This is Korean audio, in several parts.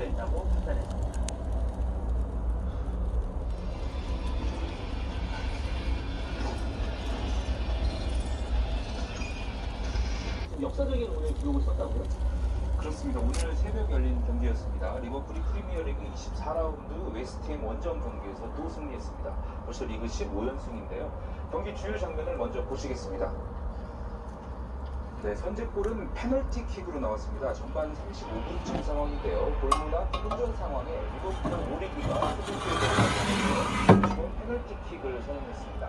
있다고 판단했습니다. 역사적인 오늘 기록을 썼다고요? 그렇습니다. 오늘 새벽 열린 경기였습니다. 리버풀이 프리미어리그 24라운드 웨스트햄 원정 경기에서 또 승리했습니다. 벌써 리그 15연승인데요. 경기 주요 장면을 먼저 보시겠습니다. 네, 선제골은 페널티킥으로 나왔습니다. 전반 35분쯤 상황인데요. 골문 앞 혼전 상황에 리버풀 오리기가 수비수에 페널티킥을 선언했습니다.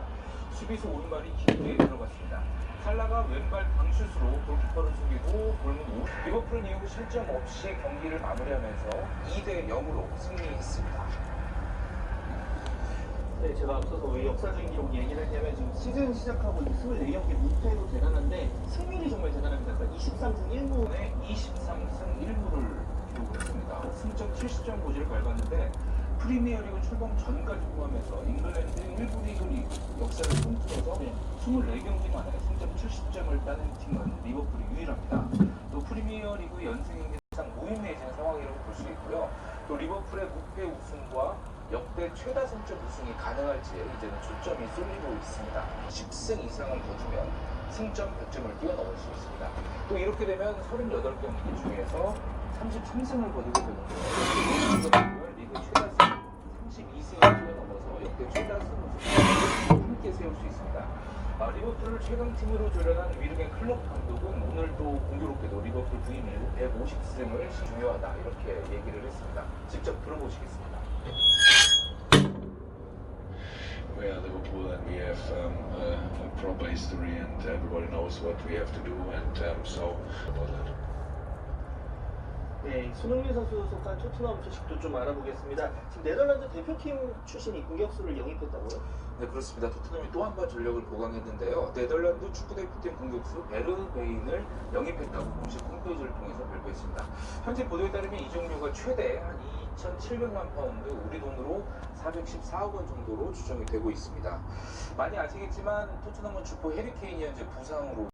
수비수 오른발이 기도에 들어갔습니다. 살라가 왼발 방슛으로 골키퍼를 속이고 골문 오. 리버풀은 이후 실점 없이 경기를 마무리하면서 2대0으로 승리했습니다. 네, 제가 앞서서 왜 역사적인 기록 얘기를 했냐면 지금 시즌 시작하고 24경기 무패도 대단한데 승률이 정말 대단합니다. 그러니까 23승 1무에 23승 1무를 기록했습니다. 승점 70점 고지를 밟았는데 프리미어리그 출범 전까지 포함해서 잉글랜드 1부 리그 역사를 통틀어서 24경기 만에 승점 70점을 따낸 팀은 리버풀이 유일합니다. 또 프리미어리그 연승행사상 무의미해진 상황이라고 볼 수 있고요. 또 리버풀의 무패 우승과 역대 최다 승점 우승이 가능할지에 이제는 초점이 쏠리고 있습니다. 10승 이상을 거두면 승점 100점을 뛰어넘을 수 있습니다. 또 이렇게 되면 38경기 중에서 33승을 거두게 되는데요. 리그 최다 승 32승을 뛰어넘어서 역대 최다 승 우승을 함께 세울 수 있습니다. 리버풀을 최강팀으로 조련한 위르겐 클럽 감독은 오늘 또 공교롭게도 리버풀 부임 이후 150승을 중요하다 이렇게 얘기를 했습니다. 직접 들어보시겠습니다. We are Liverpool and we have a proper history and everybody knows what we have to do and so about that. 네, 손흥민 선수 속한 토트넘 소식도 좀 알아보겠습니다. 지금 네덜란드 대표팀 출신이 공격수를 영입했다고요? 네, 그렇습니다. 토트넘이 또 한 번 전력을 보강했는데요. 네덜란드 축구대표팀 공격수 베르베인을 영입했다고 공식 홈페이지를 통해서 발표했습니다. 현재 보도에 따르면 이 종류가 최대 한 2,700만 파운드, 우리 돈으로 414억 원 정도로 추정이 되고 있습니다. 많이 아시겠지만 토트넘은 주포 해리 케인이 현재 부상으로